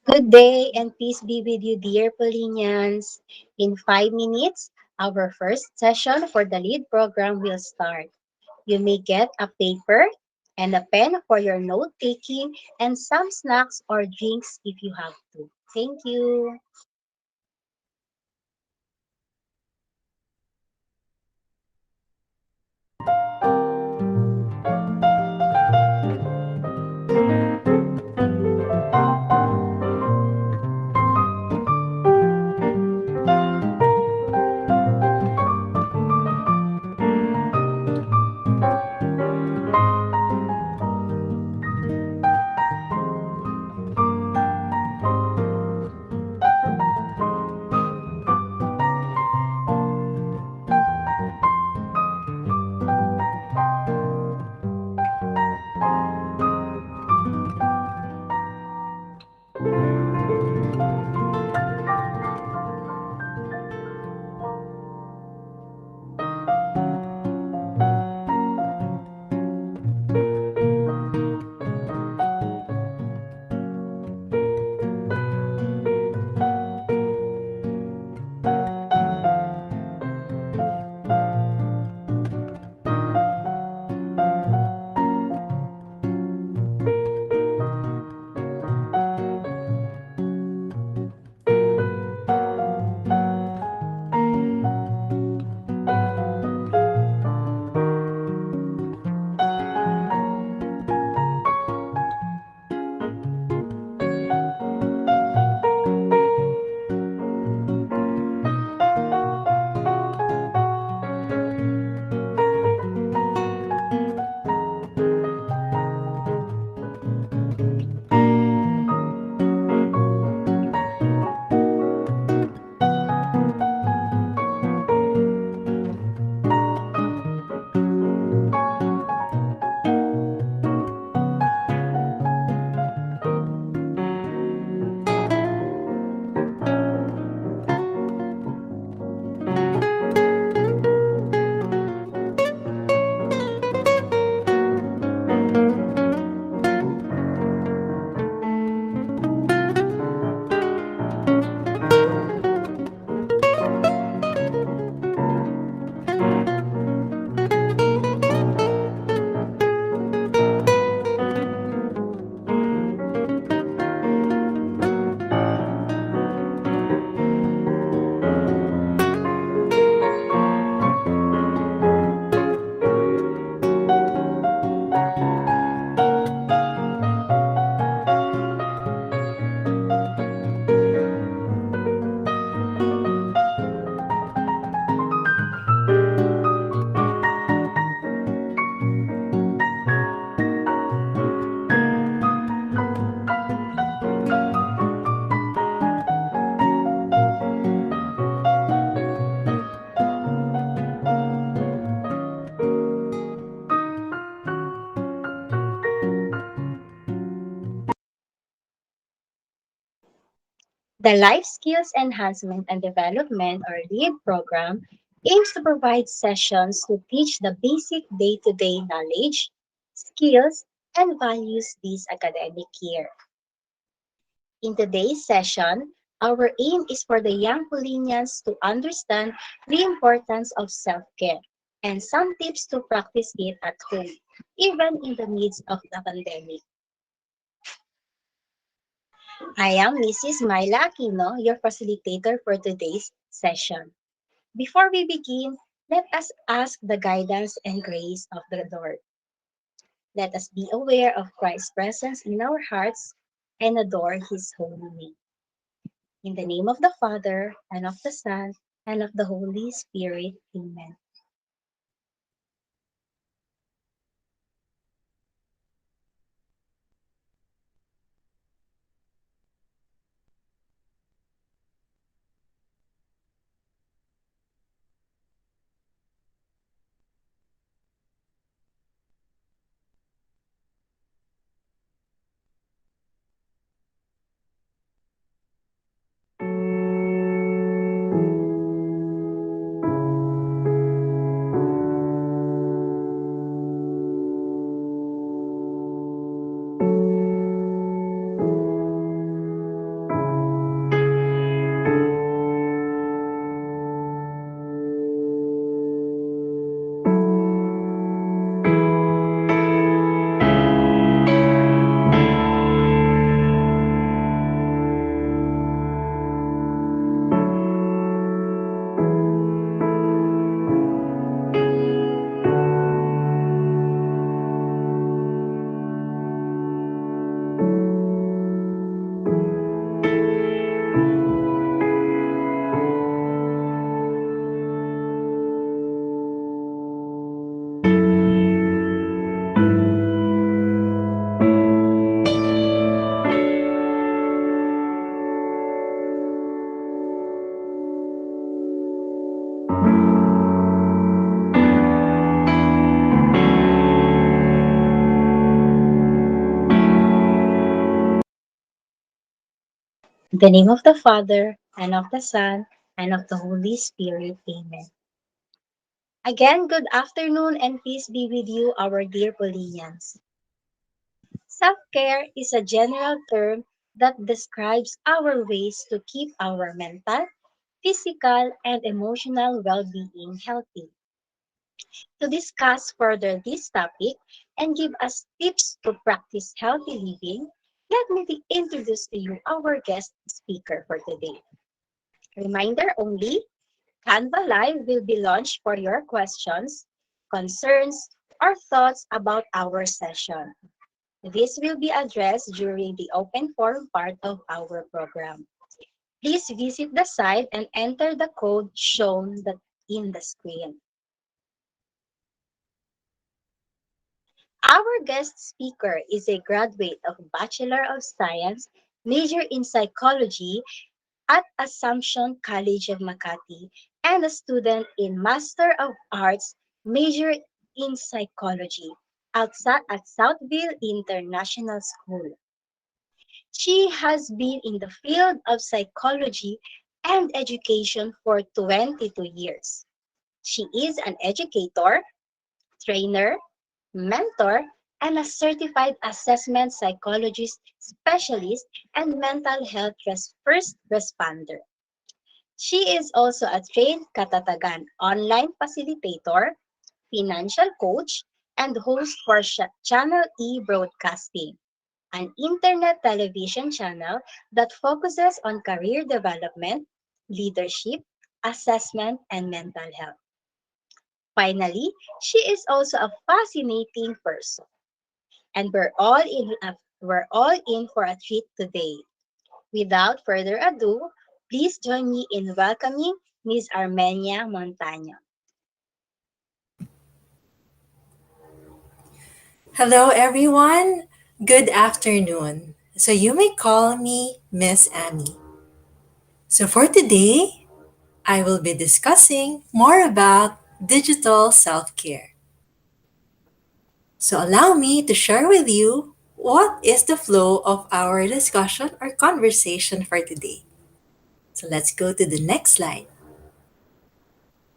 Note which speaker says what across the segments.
Speaker 1: Good day and peace be with you, dear Polinians. In 5 minutes, our first session for the lead program will start. You may get a paper and a pen for your note taking and some snacks or drinks if you have to. Thank you. The Life Skills Enhancement and Development or LEAD program aims to provide sessions to teach the basic day-to-day knowledge, skills, and values this academic year. In today's session, our aim is for the young Polinians to understand the importance of self-care and some tips to practice it at home, even in the midst of the pandemic. I am Mrs. Myla Aquino, your facilitator for today's session. Before we begin, let us ask the guidance and grace of the Lord. Let us be aware of Christ's presence in our hearts and adore His holy name. In the name of the Father, and of the Son, and of the Holy Spirit. Amen. the name of the Father, and of the Son, and of the Holy Spirit. Amen. Again, good afternoon and peace be with you, our dear Bolivians. Self care is a general term that describes our ways to keep our mental, physical, and emotional well being healthy. To discuss further this topic and give us tips to practice healthy living, let me introduce to you our guest speaker for today. Reminder only, Canva Live will be launched for your questions, concerns, or thoughts about our session. This will be addressed during the open forum part of our program. Please visit the site and enter the code shown in the screen. Our guest speaker is a graduate of Bachelor of Science, major in psychology at Assumption College of Makati, and a student in Master of Arts, major in psychology at Southville International School. She has been in the field of psychology and education for 22 years. She is an educator, trainer, mentor, and a certified assessment psychologist specialist and mental health first responder. She is also a trained Katatagan online facilitator, financial coach, and host for Channel E Broadcasting, an internet television channel that focuses on career development, leadership, assessment, and mental health. Finally, she is also a fascinating person, and we're all in for a treat today. Without further ado, please join me in welcoming Ms. Armenia Montaño.
Speaker 2: Hello, everyone. Good afternoon. So, you may call me Miss Amy. So, for today, I will be discussing more about digital self care. So, allow me to share with you what is the flow of our discussion or conversation for today. So, let's go to the next slide.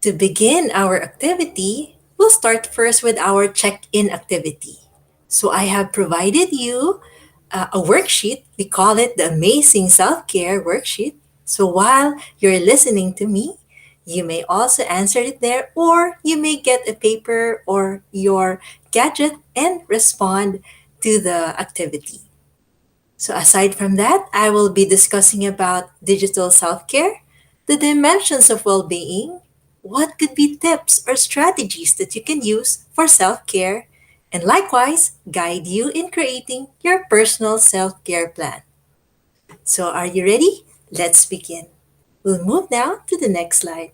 Speaker 2: To begin our activity, we'll start first with our check in activity. So, I have provided you a worksheet. We call it the Amazing Self Care Worksheet. So, while you're listening to me, you may also answer it there, or you may get a paper or your gadget and respond to the activity. So aside from that, I will be discussing about digital self-care, the dimensions of well-being, what could be tips or strategies that you can use for self-care, and likewise guide you in creating your personal self-care plan. So are you ready? Let's begin. We'll move now to the next slide.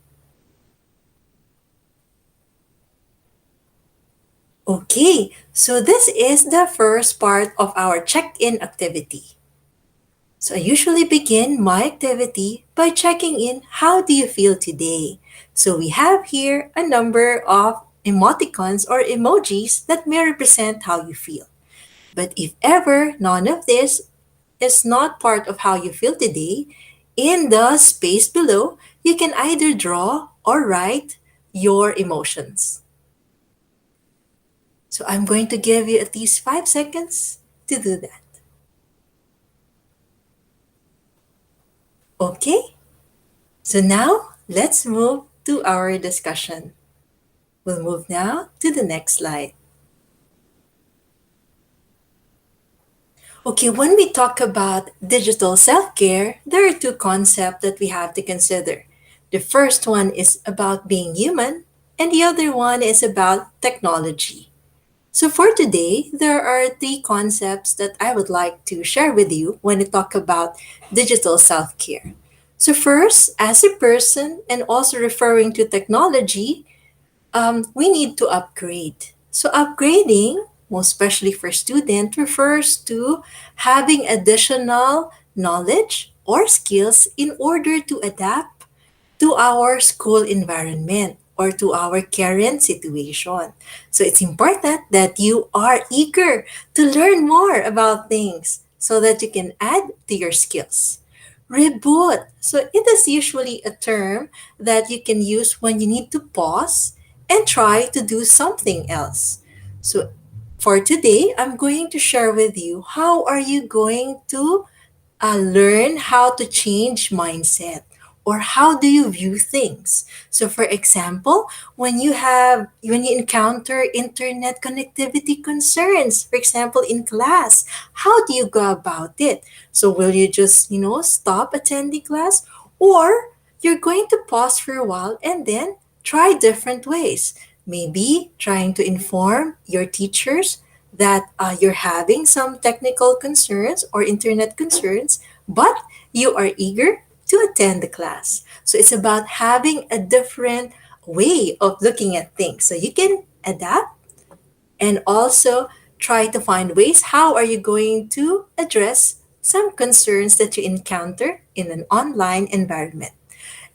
Speaker 2: Okay, so this is the first part of our check-in activity. So I usually begin my activity by checking in how do you feel today. So we have here a number of emoticons or emojis that may represent how you feel. But if ever none of this is not part of how you feel today, in the space below, you can either draw or write your emotions. So I'm going to give you at least 5 seconds to do that. Okay? So now let's move to our discussion. We'll move now to the next slide. Okay, when we talk about digital self care, there are two concepts that we have to consider. The first one is about being human, and the other one is about technology. So, for today, there are three concepts that I would like to share with you when we talk about digital self care. So, first, as a person and also referring to technology, we need to upgrade. So upgrading, most especially for student, refers to having additional knowledge or skills in order to adapt to our school environment or to our current situation. So it's important that you are eager to learn more about things so that you can add to your skills. Reboot. So it is usually a term that you can use when you need to pause and try to do something else. So for today, I'm going to share with you how are you going to learn how to change mindset or how do you view things. So for example, when you encounter internet connectivity concerns, for example in class, how do you go about it? So will you just stop attending class, or you're going to pause for a while and then try different ways, maybe trying to inform your teachers that you're having some technical concerns or internet concerns, but you are eager to attend the class. So it's about having a different way of looking at things. So you can adapt and also try to find ways how are you going to address some concerns that you encounter in an online environment.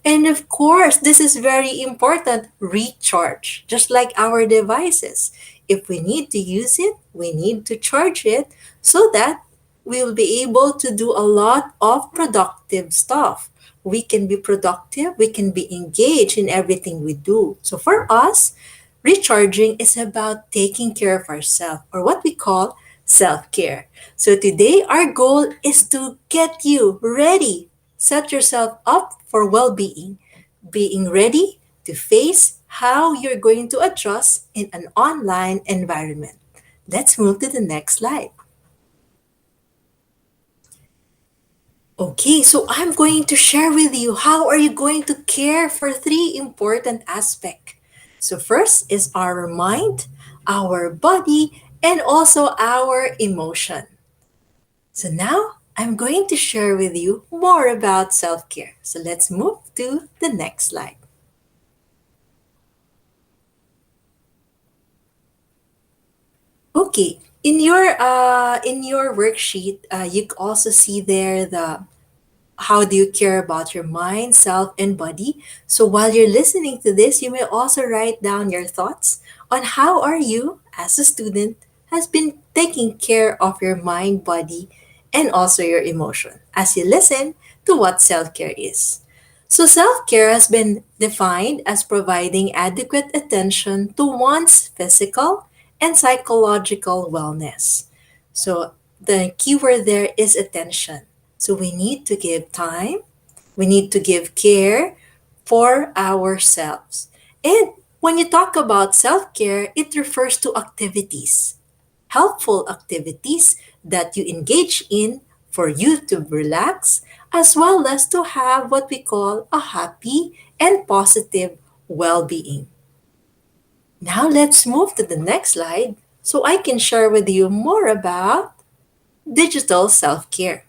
Speaker 2: And of course, this is very important, recharge, just like our devices. If we need to use it, we need to charge it so that we'll be able to do a lot of productive stuff. We can be productive, we can be engaged in everything we do. So for us, recharging is about taking care of ourselves, or what we call self care. So today, our goal is to get you ready, set yourself up for well being ready to face how you're going to adjust in an online environment. Let's move to the next slide. Okay, so I'm going to share with you how are you going to care for three important aspects. So first is our mind, our body, and also our emotion. So now I'm going to share with you more about self-care. So let's move to the next slide. Okay, in your worksheet, you also see there the how do you care about your mind, self, and body. So while you're listening to this, you may also write down your thoughts on how are you as a student has been taking care of your mind, body, and also your emotion as you listen to what self-care is. So self-care has been defined as providing adequate attention to one's physical and psychological wellness. So the keyword there is attention. So we need to give time, we need to give care for ourselves. And when you talk about self care, it refers to activities, helpful activities that you engage in for you to relax, as well as to have what we call a happy and positive well being. Now let's move to the next slide so I can share with you more about digital self care.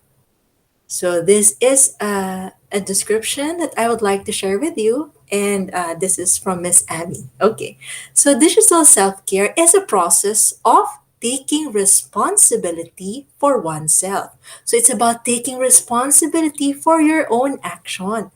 Speaker 2: So this is a description that I would like to share with you, and this is from Miss Amy. Okay, so digital self-care is a process of taking responsibility for oneself. So it's about taking responsibility for your own action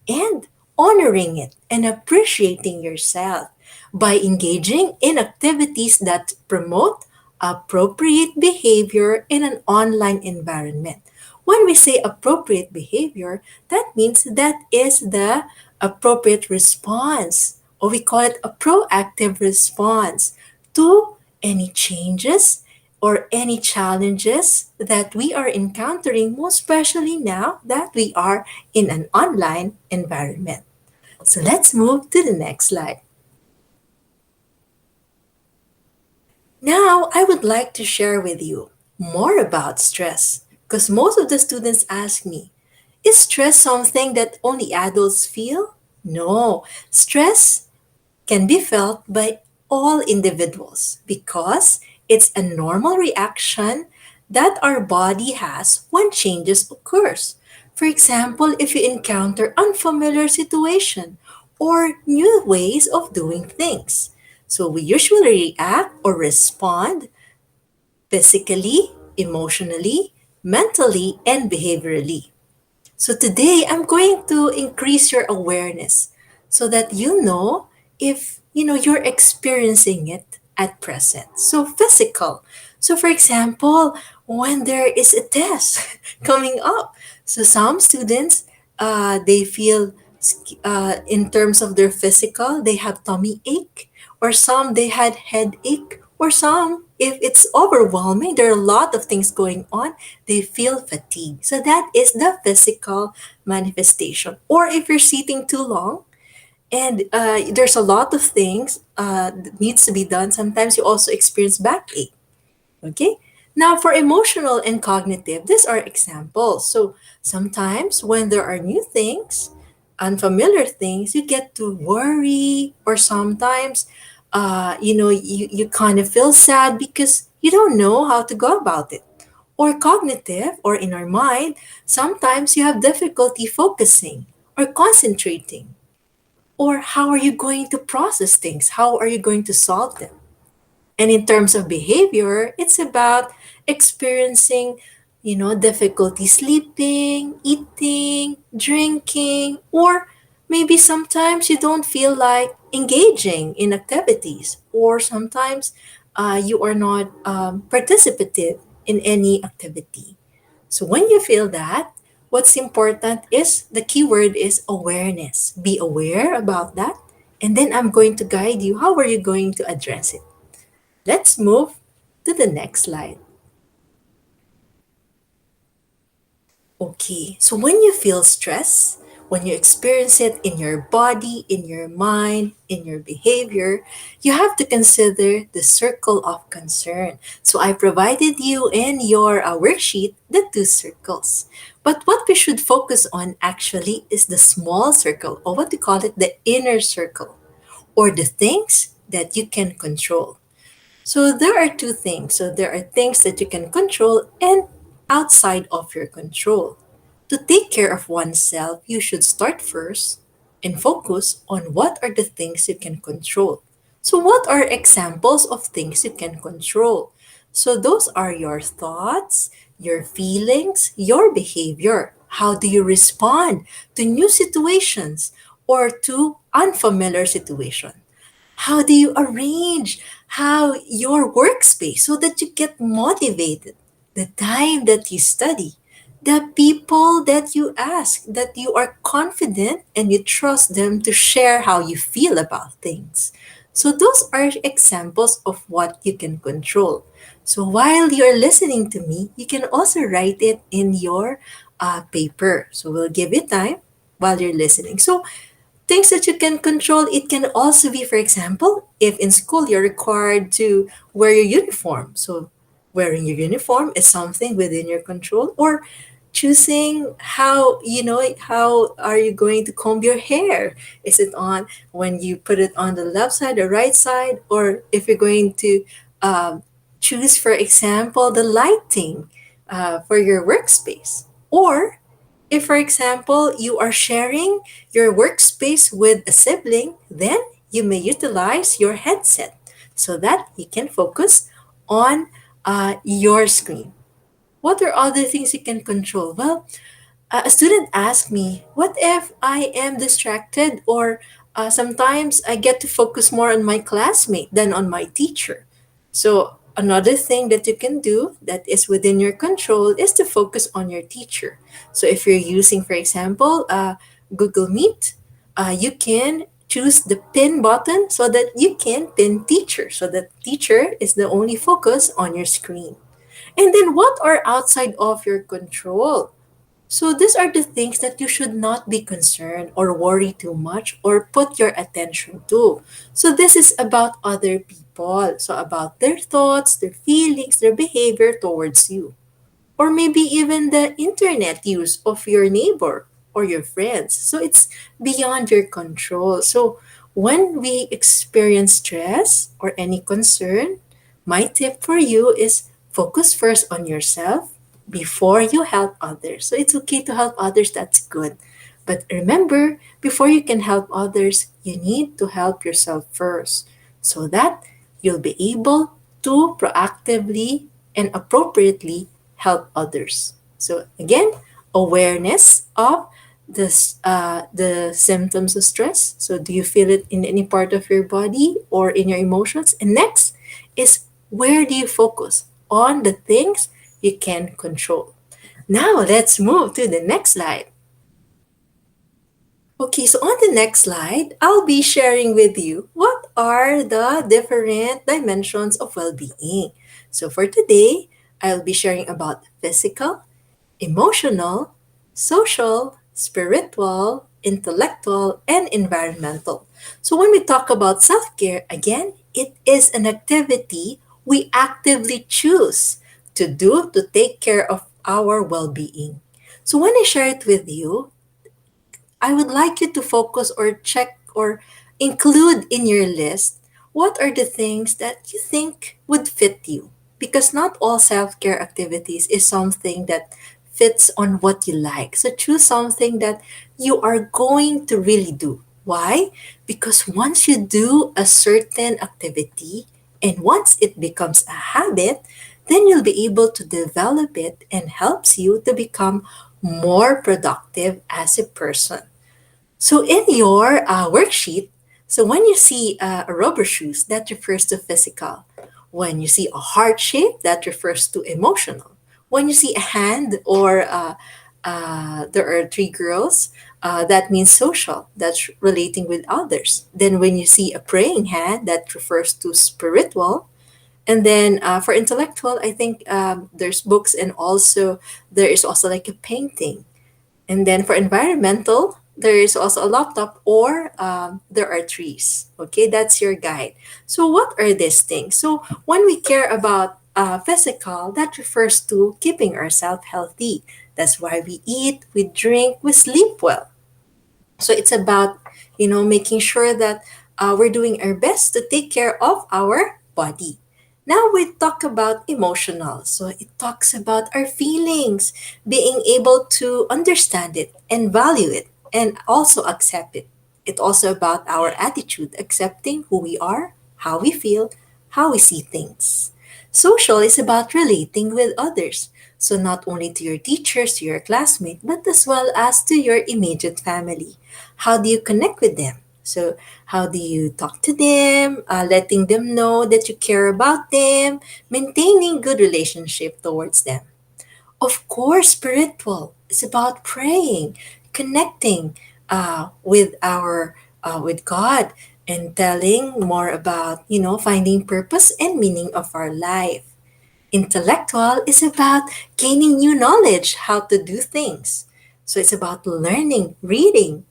Speaker 2: and honoring it and appreciating yourself by engaging in activities that promote appropriate behavior in an online environment. When we say appropriate behavior, that means that is the appropriate response, or we call it a proactive response to any changes or any challenges that we are encountering, most especially now that we are in an online environment. So let's move to the next slide. Now, I would like to share with you more about stress because most of the students ask me, is stress something that only adults feel? No, stress can be felt by all individuals because it's a normal reaction that our body has when changes occurs. For example, if you encounter unfamiliar situation or new ways of doing things. So we usually react or respond physically, emotionally, mentally, and behaviorally. So today I'm going to increase your awareness so that you know if you're experiencing it at present. So physical. So for example, when there is a test coming up. So some students, they feel in terms of their physical, they have tummy ache, or some they had headache, or some, if it's overwhelming, there are a lot of things going on, they feel fatigue. So that is the physical manifestation. Or if you're sitting too long, and there's a lot of things that needs to be done, sometimes you also experience backache. Okay. Now, for emotional and cognitive, these are examples. So sometimes when there are new things, unfamiliar things, you get to worry, or sometimes, you kind of feel sad because you don't know how to go about it. Or cognitive, or in our mind, sometimes you have difficulty focusing or concentrating. Or how are you going to process things? How are you going to solve them? And in terms of behavior, it's about experiencing, difficulty sleeping, eating, drinking, or maybe sometimes you don't feel like engaging in activities, or sometimes you are not participative in any activity. So when you feel that, what's important is the keyword is awareness. Be aware about that. And then I'm going to guide you. How are you going to address it? Let's move to the next slide. Okay, so when you feel stress, when you experience it in your body, in your mind, in your behavior, you have to consider the circle of concern. So I provided you in your worksheet the two circles. But what we should focus on actually is the small circle, or what we call it the inner circle, or the things that you can control. So there are two things. So there are things that you can control and outside of your control. To take care of oneself, you should start first and focus on what are the things you can control. So what are examples of things you can control? So those are your thoughts, your feelings, your behavior. How do you respond to new situations or to unfamiliar situations? How do you arrange how your workspace so that you get motivated? The time that you study, the people that you ask, that you are confident and you trust them to share how you feel about things. So those are examples of what you can control. So while you're listening to me, you can also write it in your paper. So we'll give you time while you're listening. So things that you can control, it can also be, for example, if in school you're required to wear your uniform. So wearing your uniform is something within your control, or choosing how are you going to comb your hair. Is it on when you put it on the left side or right side? Or if you're going to choose, for example, the lighting for your workspace. Or if, for example, you are sharing your workspace with a sibling, then you may utilize your headset so that you can focus on your screen. What are other things you can control? Well, a student asked me, what if I am distracted, or sometimes I get to focus more on my classmate than on my teacher? So, another thing that you can do that is within your control is to focus on your teacher. So, if you're using, for example, Google Meet, you can choose the pin button so that you can pin teacher, so that teacher is the only focus on your screen. And then what are outside of your control? So these are the things that you should not be concerned or worry too much or put your attention to. So this is about other people. So about their thoughts, their feelings, their behavior towards you, or maybe even the internet use of your neighbor or your friends. So it's beyond your control. So when we experience stress or any concern, my tip for you is focus first on yourself before you help others. So it's okay to help others, that's good. But remember, before you can help others, you need to help yourself first so that you'll be able to proactively and appropriately help others. So again, awareness of the symptoms of stress. So do you feel it in any part of your body or in your emotions? And next is, where do you focus on the things you can control? Now let's move to the next slide. Okay, so on the next slide, I'll be sharing with you what are the different dimensions of well-being. So for today, I'll be sharing about physical, emotional, social, spiritual, intellectual, and environmental. So when we talk about self-care, again, it is an activity we actively choose to do to take care of our well-being. So when I share it with you, I would like you to focus or check or include in your list what are the things that you think would fit you. Because not all self care activities is something that fits on what you like. So choose something that you are going to really do. Why? Because once you do a certain activity and once it becomes a habit, then you'll be able to develop it and helps you to become more productive as a person. So in your worksheet, so when you see a rubber shoes, that refers to physical. When you see a heart shape, that refers to emotional. When you see a hand or there are three girls, that means social. That's relating with others. Then when you see a praying hand, that refers to spiritual. And then for intellectual, I think there's books and also there is also like a painting. And then for environmental, there is also a laptop or there are trees. Okay, that's your guide. So, what are these things? So, when we care about physical, that refers to keeping ourselves healthy. That's why we eat, we drink, we sleep well. So it's about, making sure that we're doing our best to take care of our body. Now we talk about emotional. So it talks about our feelings, being able to understand it and value it and also accept it. It's also about our attitude, accepting who we are, how we feel, how we see things. Social is about relating with others. So not only to your teachers, to your classmates, but as well as to your immediate family. How do you connect with them? So how do you talk to them, letting them know that you care about them, maintaining good relationship towards them? Of course, spiritual. It's about praying, connecting with our with God, and telling more about finding purpose and meaning of our life. Intellectual is about gaining new knowledge, how to do things. So it's about learning, reading,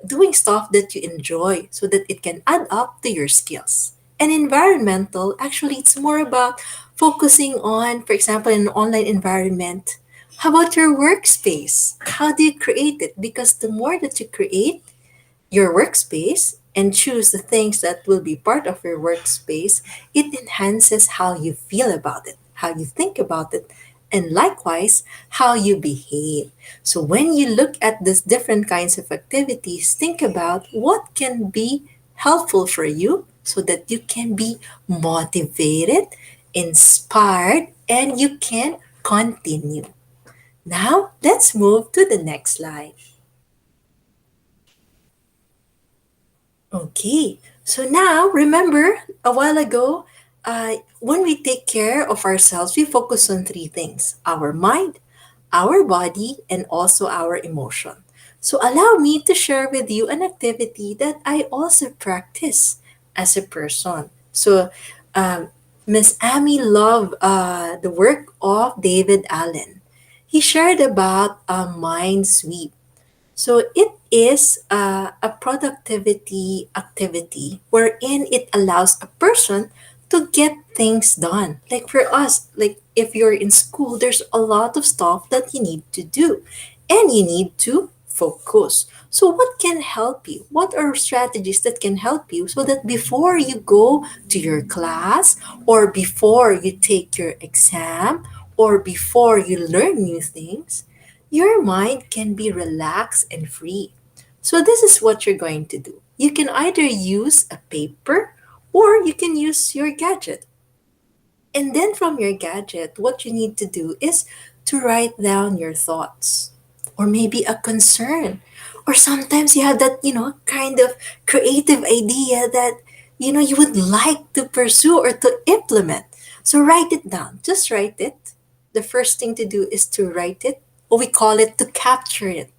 Speaker 2: doing stuff that you enjoy so that it can add up to your skills. And environmental, actually, it's more about focusing on, for example, in an online environment. How about your workspace? How do you create it? Because the more that you create, your workspace and choose the things that will be part of your workspace, it enhances how you feel about it, how you think about it, and likewise, how you behave. So when you look at these different kinds of activities, think about what can be helpful for you so that you can be motivated, inspired, and you can continue. Now, let's move to the next slide. Okay, so now remember a while ago, when we take care of ourselves, we focus on three things: our mind, our body, and also our emotion. So allow me to share with you an activity that I also practice as a person. So, um, Miss Amy loved the work of David Allen. He shared about a mind sweep. So it is a productivity activity wherein it allows a person to get things done. Like for us, like if you're in school, there's a lot of stuff that you need to do and you need to focus. So what can help you? What are strategies that can help you so that before you go to your class or before you take your exam or before you learn new things, your mind can be relaxed and free. So, this is what you're going to do. You can either use a paper or you can use your gadget. And then from your gadget, what you need to do is to write down your thoughts or maybe a concern. Or sometimes you have that, kind of creative idea that, you would like to pursue or to implement. So write it down. Just write it. The first thing to do is to write it or we call it to capture it.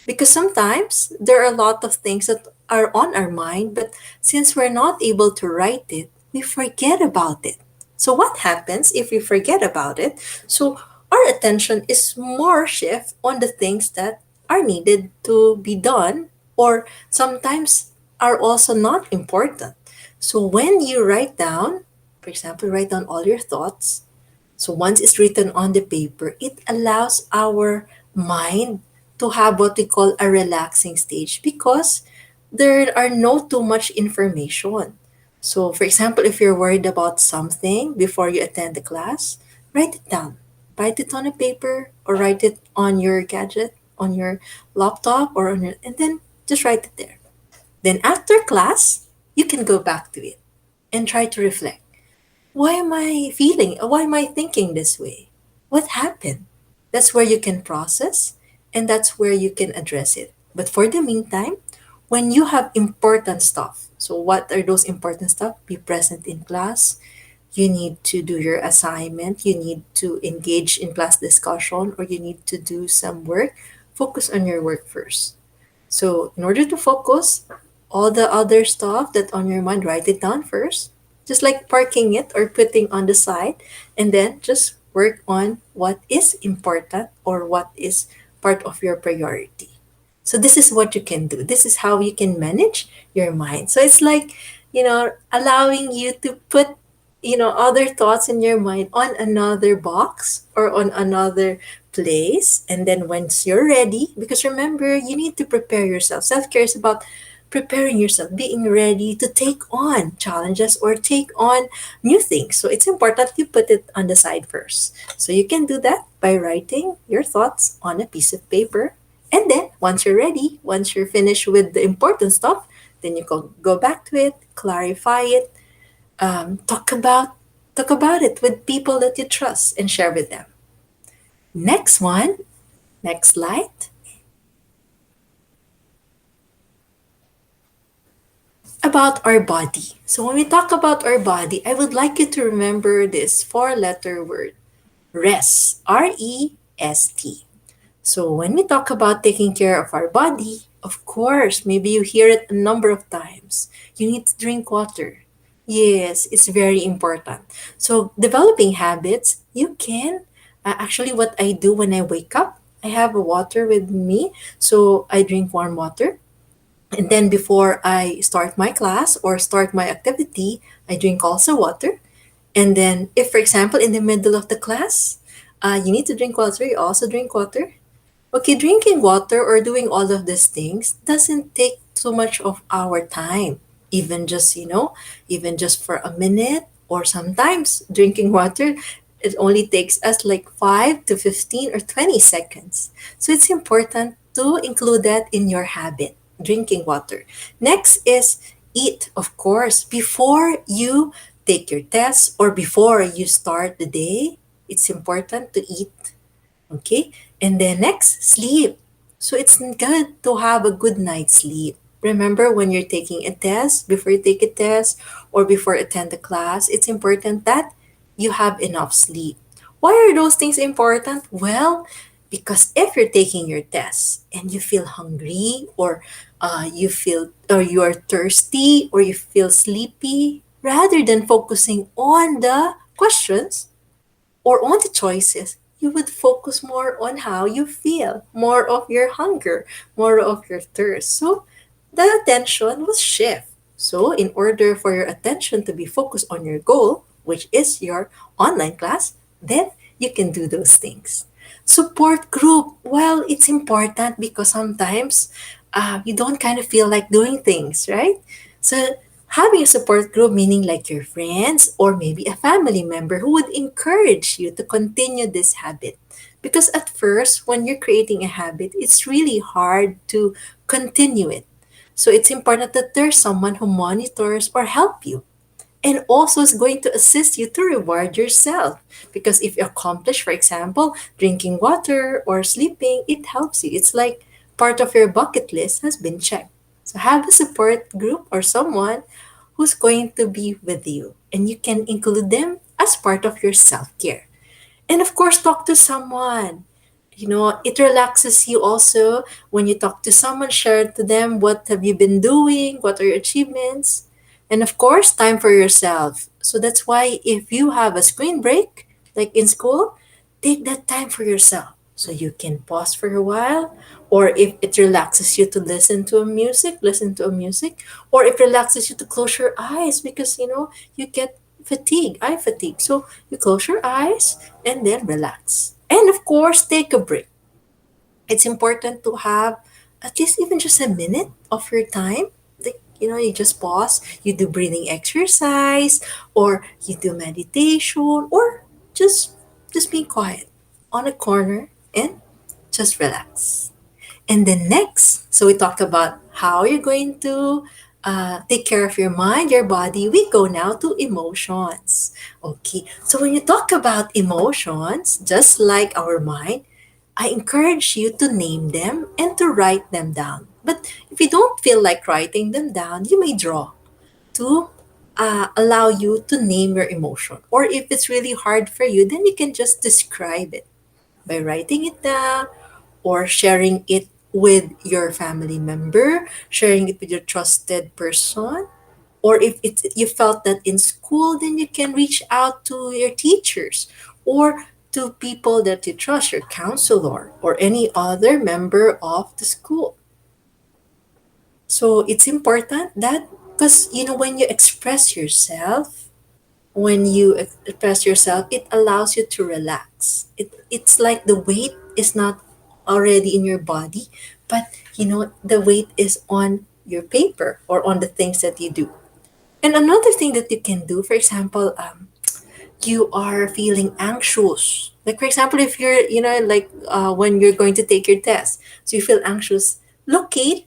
Speaker 2: Because sometimes there are a lot of things that are on our mind, but since we're not able to write it, we forget about it. So what happens if we forget about it? So our attention is more shift on the things that are needed to be done or sometimes are also not important. So when you write down, for example, write down all your thoughts, so once it's written on the paper, it allows our mind to have what we call a relaxing stage because there are no too much information. So for example, if you're worried about something before you attend the class, write it down. Write it on a paper or write it on your gadget, on your laptop or on your, and then just write it there. Then after class, you can go back to it and try to reflect. Why am I feeling? Why am I thinking this way? What happened? That's where you can process and that's where you can address it. But for the meantime, when you have important stuff, so what are those important stuff? Be present in class. You need to do your assignment. You need to engage in class discussion or you need to do some work. Focus on your work first. So, in order to focus, all the other stuff that on your mind, write it down first. Just like parking it or putting on the side, and then just work on what is important or what is part of your priority. So, this is what you can do. This is how you can manage your mind. So, it's like, allowing you to put other thoughts in your mind on another box or on another place. And then once you're ready, because remember, you need to prepare yourself. Self-care is about preparing yourself, being ready to take on challenges or take on new things. So it's important you put it on the side first. So you can do that by writing your thoughts on a piece of paper. And then once you're ready, once you're finished with the important stuff, then you can go back to it, clarify it, talk about it with people that you trust and share with them. Next one, next slide. About our body. So when we talk about our body, I would like you to remember this four-letter word, rest. REST. So when we talk about taking care of our body, of course, maybe you hear it a number of times. You need to drink water. Yes, it's very important. So developing habits, you can actually what I do when I wake up, I have a water with me, so I drink warm water. And then before I start my class or start my activity, I drink also water. And then if, for example, in the middle of the class, you need to drink water, you also drink water. Okay, drinking water or doing all of these things doesn't take too much of our time. Even just, even just for a minute or sometimes drinking water, it only takes us like 5 to 15 or 20 seconds. So it's important to include that in your habit, drinking water. Next is eat, of course, before you take your test or before you start the day. It's important to eat. Okay? And then next, sleep. So it's good to have a good night's sleep. Remember when you're taking a test, before you take a test or before attend the class, it's important that you have enough sleep. Why are those things important? Well, because if you're taking your test and you feel hungry or you feel or you are thirsty or you feel sleepy, rather than focusing on the questions, or on the choices, you would focus more on how you feel, more of your hunger, more of your thirst. So the attention will shift. So, in order for your attention to be focused on your goal, which is your online class, then you can do those things. Support group. Well, it's important because sometimes you don't kind of feel like doing things, right? So, having a support group, meaning like your friends or maybe a family member who would encourage you to continue this habit. Because at first, when you're creating a habit, it's really hard to continue it. So it's important that there's someone who monitors or help you and also is going to assist you to reward yourself. Because if you accomplish, for example, drinking water or sleeping, it helps you. It's like part of your bucket list has been checked. So have a support group or someone who's going to be with you, and you can include them as part of your self care. And of course, talk to someone. It relaxes you also when you talk to someone, share to them what have you been doing, what are your achievements, and of course, time for yourself. So that's why if you have a screen break, like in school, take that time for yourself. So you can pause for a while, or if it relaxes you to listen to a music, or it relaxes you to close your eyes because you get eye fatigue. So you close your eyes and then relax. And of course, take a break. It's important to have at least even just a minute of your time. Like, you just pause, you do breathing exercise, or you do meditation, or just be quiet on a corner and just relax. And then next, so we talk about how you're going to take care of your mind, your body. We go now to emotions. Okay, so when you talk about emotions, just like our mind, I encourage you to name them and to write them down. But if you don't feel like writing them down, you may draw to allow you to name your emotion. Or if it's really hard for you, then you can just describe it by writing it down or sharing it with your family member, sharing it with your trusted person. Or if you felt that in school, then you can reach out to your teachers or to people that you trust, your counselor or any other member of the school. So it's important that because when you express yourself, it allows you to relax. It's like the weight is not already in your body, but the weight is on your paper or on the things that you do. And another thing that you can do, for example, you are feeling anxious. Like, for example, if you're, like when you're going to take your test, so you feel anxious, locate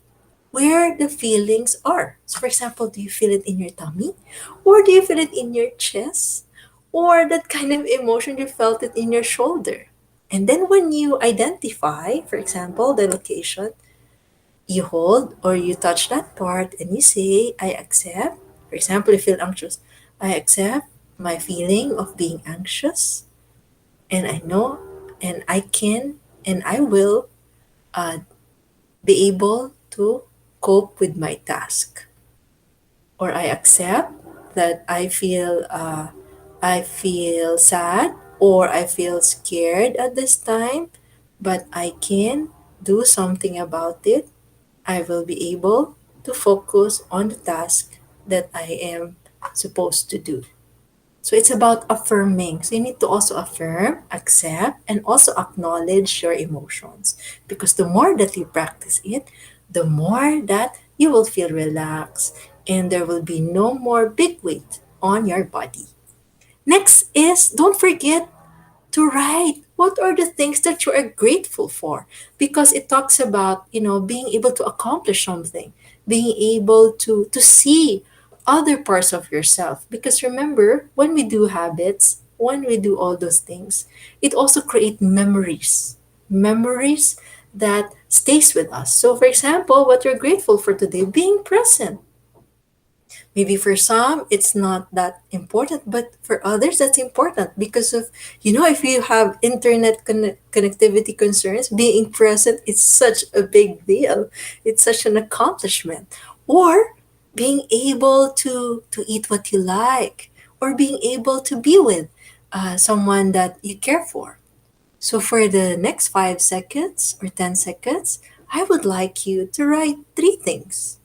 Speaker 2: where the feelings are. So, for example, do you feel it in your tummy? Or do you feel it in your chest? Or that kind of emotion, you felt it in your shoulder? And then when you identify, for example, the location, you hold or you touch that part and you say, I accept. For example, you feel anxious. I accept my feeling of being anxious, and I know and I can and I will uh, be able to cope with my task. Or I accept that I feel sad or I feel scared at this time, but I can do something about it. I will be able to focus on the task that I am supposed to do. So it's about affirming. So you need to also affirm, accept, and also acknowledge your emotions. Because the more that you practice it, the more that you will feel relaxed and there will be no more big weight on your body. Next is don't forget to write what are the things that you are grateful for, because it talks about being able to accomplish something, being able to see other parts of yourself. Because remember, when we do habits, when we do all those things, it also create memories that stays with us. So for example, what you're grateful for today, being present. Maybe for some, it's not that important, but for others, that's important because of, if you have internet connectivity concerns, being present is such a big deal. It's such an accomplishment. Or being able to eat what you like, or being able to be with someone that you care for. So for the next 5 seconds or 10 seconds, I would like you to write three things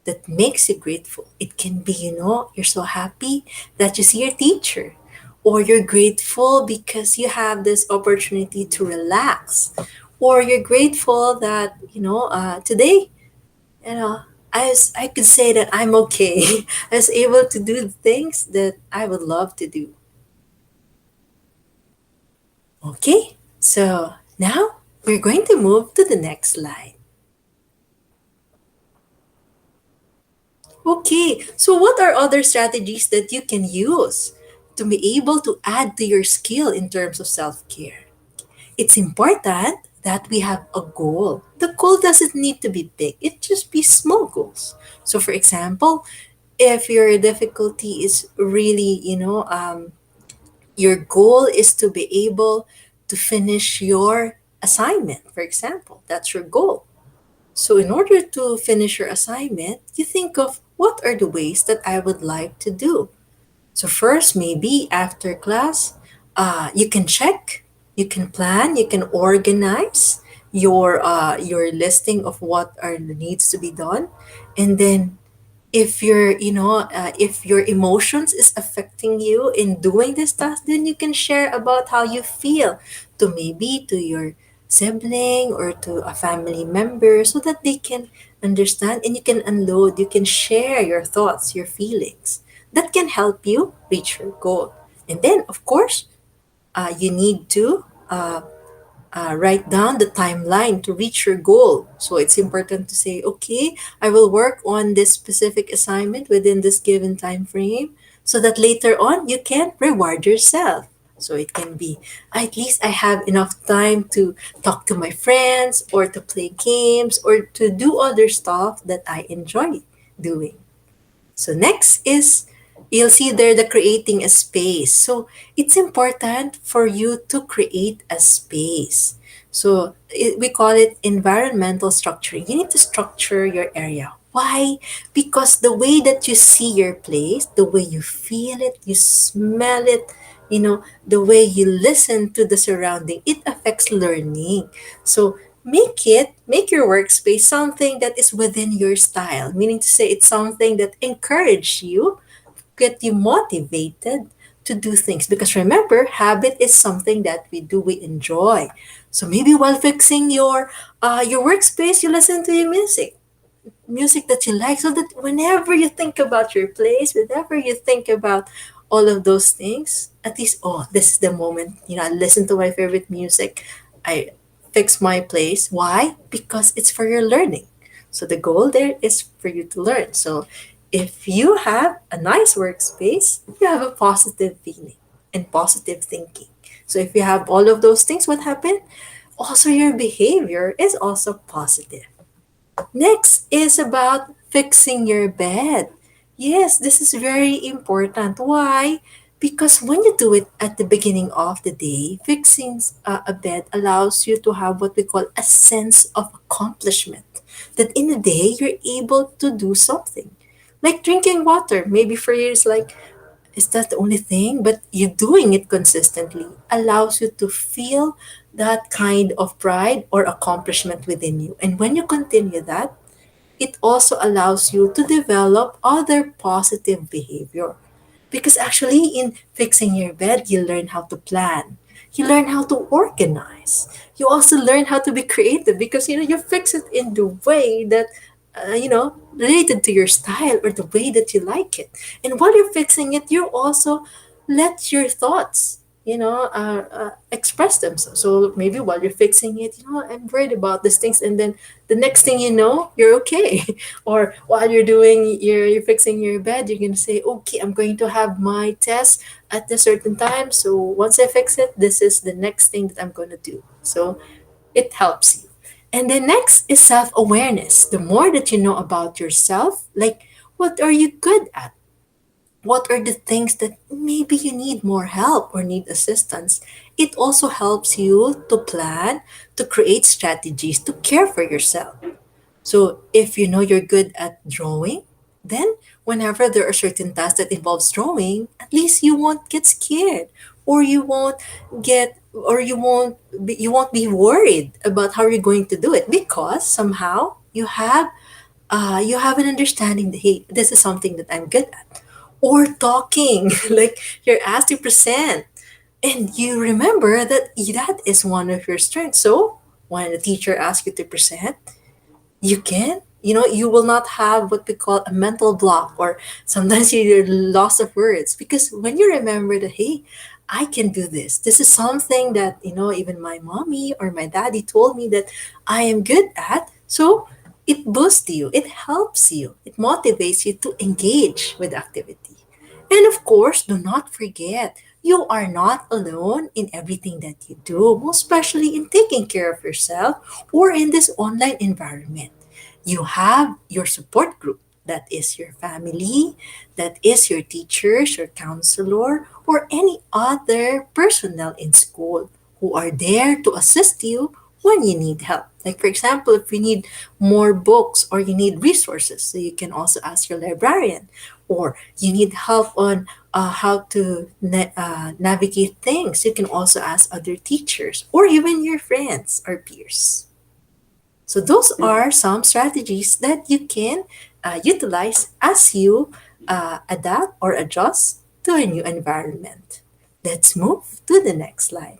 Speaker 2: that makes you grateful. It can be, you're so happy that you see your teacher, or you're grateful because you have this opportunity to relax, or you're grateful that, today, I could say that I'm okay. I was able to do the things that I would love to do. Okay, so now we're going to move to the next slide. Okay, so what are other strategies that you can use to be able to add to your skill in terms of self care? It's important that we have a goal. The goal doesn't need to be big, it just be small goals. So, for example, if your difficulty is really, your goal is to be able to finish your assignment, for example. That's your goal. So, in order to finish your assignment, you think of what are the ways that I would like to do. So, first, maybe after class, you can check, you can plan, you can organize your listing of what are needs to be done, and then if your emotions is affecting you in doing this task, then you can share about how you feel to maybe to your sibling or to a family member so that they can understand, and you can unload, you can share your thoughts, your feelings. That can help you reach your goal. And then of course, you need to write down the timeline to reach your goal. So it's important to say, okay, I will work on this specific assignment within this given time frame so that later on you can reward yourself. So it can be, at least I have enough time to talk to my friends or to play games or to do other stuff that I enjoy doing. So next is, you'll see there the creating a space. So it's important for you to create a space. So we call it environmental structuring. You need to structure your area. Why? Because the way that you see your place, the way you feel it, you smell it, the way you listen to the surrounding, it affects learning. So make your workspace something that is within your style, meaning to say it's something that encourage you, get you motivated to do things. Because remember, habit is something that we enjoy. So maybe while fixing your workspace, you listen to your music that you like, so that whenever you think about your place, whenever you think about all of those things, at least, oh, this is the moment, I listen to my favorite music, I fix my place. Why? Because it's for your learning. So the goal there is for you to learn. So if you have a nice workspace, you have a positive feeling and positive thinking. So if you have all of those things, what happened? Also, your behavior is also positive. Next is about fixing your bed. Yes, this is very important. Why? Because when you do it at the beginning of the day, fixing a bed allows you to have what we call a sense of accomplishment. That in a day, you're able to do something. Like drinking water. Maybe for you, it's like, is that the only thing? But you doing it consistently allows you to feel that kind of pride or accomplishment within you. And when you continue that, it also allows you to develop other positive behavior. Because actually, in fixing your bed, you learn how to plan. You learn how to organize. You also learn how to be creative because you fix it in the way that related to your style or the way that you like it. And while you're fixing it, you also let your thoughts express themselves. So maybe while you're fixing it, I'm worried about these things, and then the next thing you know, you're okay. Or while you're fixing your bed, you're gonna say, okay, I'm going to have my test at a certain time. So once I fix it, this is the next thing that I'm gonna do. So it helps you. And then next is self-awareness. The more that you know about yourself, like what are you good at? What are the things that maybe you need more help or need assistance? It also helps you to plan, to create strategies to care for yourself. So if you know you're good at drawing, then whenever there are certain tasks that involves drawing, at least you won't get scared, or you won't be worried about how you're going to do it, because somehow you have an understanding that, hey, this is something that I'm good at. Or talking, like you're asked to present, and you remember that that is one of your strengths. So when the teacher asks you to present, you will not have what we call a mental block, or sometimes you're lost of words, because when you remember that, hey, I can do this is something that even my mommy or my daddy told me that I am good at. So it boosts you, it helps you, it motivates you to engage with activity. And of course, do not forget, you are not alone in everything that you do, most especially in taking care of yourself or in this online environment. You have your support group. That is your family, that is your teachers, your counselor, or any other personnel in school who are there to assist you when you need help. Like, for example, if you need more books or you need resources, so you can also ask your librarian, or you need help on how to navigate things, you can also ask other teachers or even your friends or peers. So, those are some strategies that you can utilize as you adapt or adjust to a new environment. Let's move to the next slide.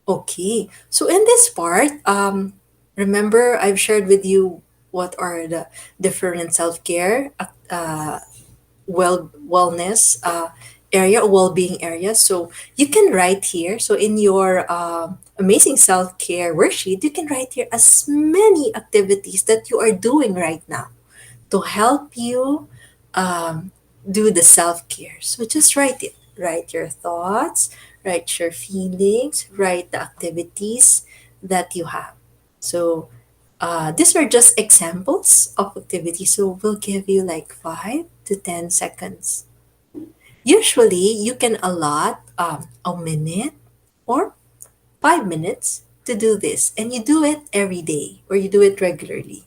Speaker 2: Okay, so in this part, remember I've shared with you what are the different self-care, wellness area, well-being area. So you can write here. So in your amazing self-care worksheet, you can write here as many activities that you are doing right now to help you um, do the self care. So just write it. Write your thoughts, write your feelings, write the activities that you have. So these are just examples of activities. So we'll give you like 5 to 10 seconds. Usually, you can allot a minute or 5 minutes to do this, and you do it every day or you do it regularly.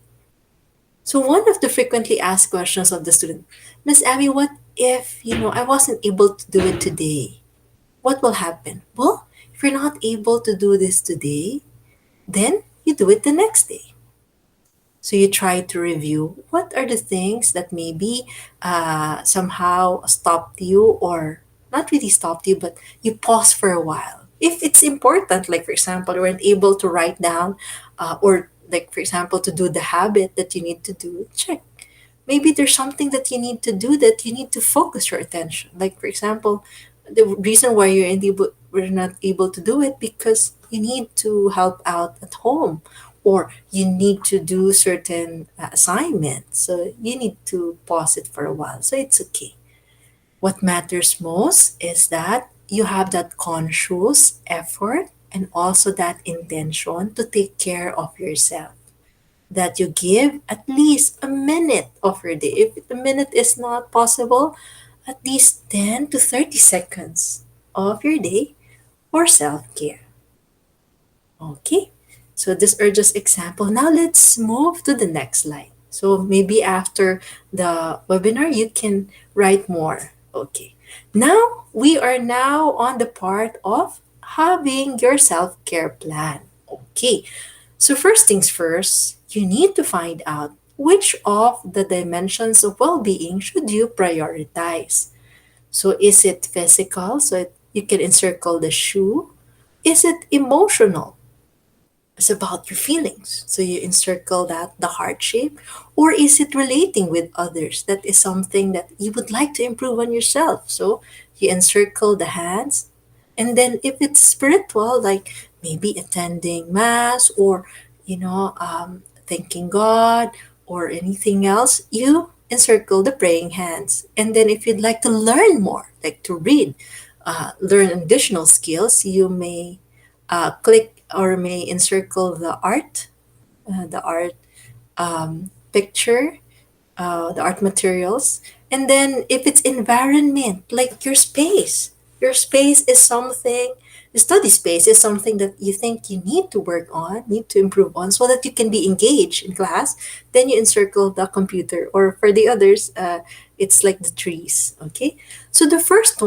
Speaker 2: So one of the frequently asked questions of the student, Miss Abby, what if, I wasn't able to do it today? What will happen? Well, if you're not able to do this today, then you do it the next day. So you try to review what are the things that maybe somehow stopped you, or not really stopped you, but you pause for a while. If it's important, like for example, you weren't able to write down, or like for example, to do the habit that you need to do, check. Maybe there's something that you need to do that you need to focus your attention. Like for example, the reason why we're not able to do it because you need to help out at home, or you need to do certain assignments. So you need to pause it for a while. So it's okay. What matters most is that you have that conscious effort and also that intention to take care of yourself, that you give at least a minute of your day. If a minute is not possible, at least 10 to 30 seconds of your day for self care. Okay, so this are just example. Now let's move to the next slide. So maybe after the webinar, you can write more. Okay, now we are now on the part of having your self care plan. Okay, so first things first, you need to find out which of the dimensions of well-being should you prioritize. So is it physical? So you can encircle the shoe. Is it emotional? It's about your feelings. So you encircle that, the heart shape. Or is it relating with others? That is something that you would like to improve on yourself. So you encircle the hands. And then if it's spiritual, like maybe attending mass, or, thanking God, or anything else, you encircle the praying hands. And then if you'd like to learn more, like to read, learn additional skills, you may click or may encircle the art picture, the art materials. And then if it's environment, like your space is something, the study space is something that you think you need to work on, need to improve on so that you can be engaged in class, then you encircle the computer. Or for the others, it's like the trees. Okay. So the first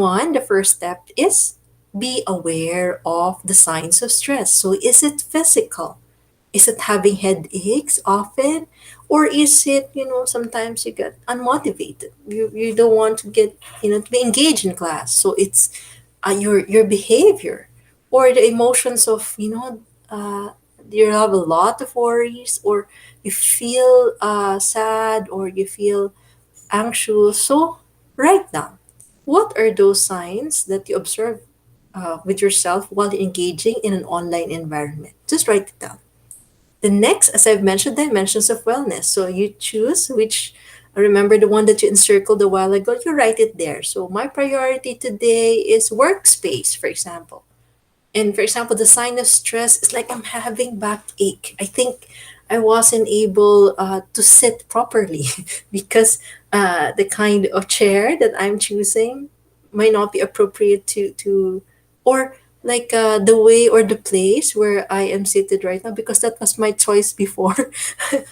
Speaker 2: step is be aware of the signs of stress. So is it physical? Is it having headaches often? Or is it, sometimes you get unmotivated. You don't want to get, to be engaged in class. So it's your behavior or the emotions of, you have a lot of worries, or you feel sad, or you feel anxious. So write down what are those signs that you observe with yourself while engaging in an online environment. Just write it down. The next, as I've mentioned, dimensions of wellness. So you choose which, remember the one that you encircled a while ago, you write it there. So my priority today is workspace, for example. And for example, the sign of stress is like I'm having backache. I think I wasn't able to sit properly because the kind of chair that I'm choosing might not be appropriate to or like the way or the place where I am seated right now, because that was my choice before,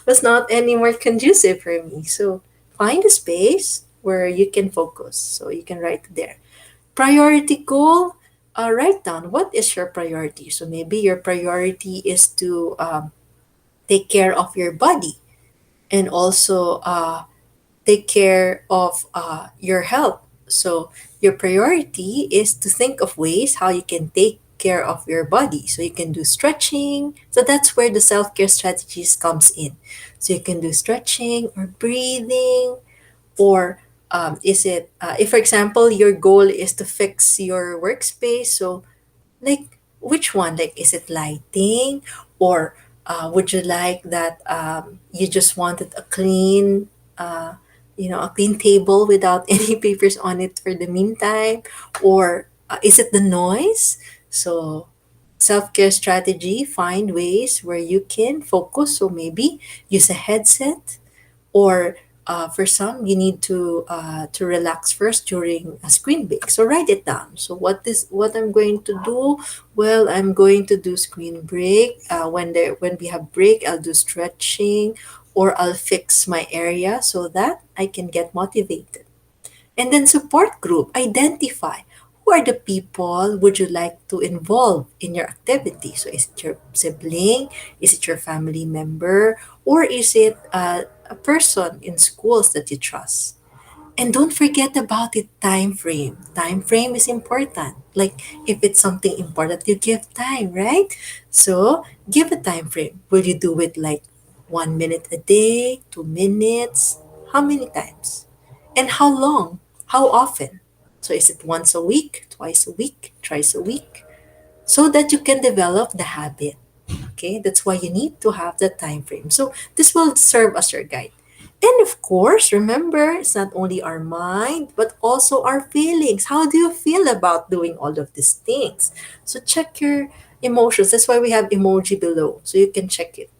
Speaker 2: was not any more conducive for me. So find a space where you can focus. So you can write there. Priority goal, write down what is your priority. So maybe your priority is to take care of your body, and also take care of your health. So your priority is to think of ways how you can take care of your body. So you can do stretching. So that's where the self-care strategies comes in. So you can do stretching or breathing, or is it if for example your goal is to fix your workspace, so like, which one? Like, is it lighting, or would you like that you just wanted a clean, uh, a clean table without any papers on it for the meantime, or is it the noise? So, self care strategy: find ways where you can focus. So maybe use a headset, or for some you need to relax first during a screen break, so write it down. So what I'm going to do, well, I'm going to do screen break, when we have break I'll do stretching, or I'll fix my area so that I can get motivated. And then support group, identify who are the people would you like to involve in your activity. So is it your sibling? Is it your family member? Or is it a person in schools that you trust? And don't forget about the time frame. Time frame is important. Like, if it's something important, you give time, right? So give a time frame. Will you do it like 1 minute a day, 2 minutes? How many times? And how long? How often? So is it once a week, twice a week, thrice a week? So that you can develop the habit. Okay, that's why you need to have the time frame. So this will serve as your guide. And of course, remember, it's not only our mind, but also our feelings. How do you feel about doing all of these things? So check your emotions. That's why we have emoji below. So you can check it.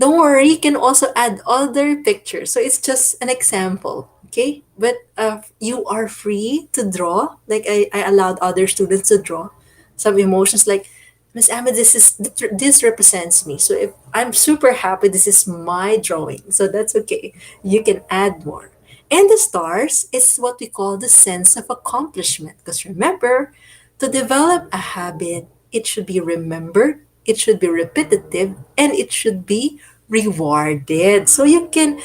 Speaker 2: Don't worry, you can also add other pictures. So it's just an example, okay? But you are free to draw. Like I allowed other students to draw some emotions. Like, Miss Emma, this represents me. So if I'm super happy, this is my drawing. So that's okay. You can add more. And the stars is what we call the sense of accomplishment. Because remember, to develop a habit, it should be remembered, it should be repetitive, and it should be rewarded. So you can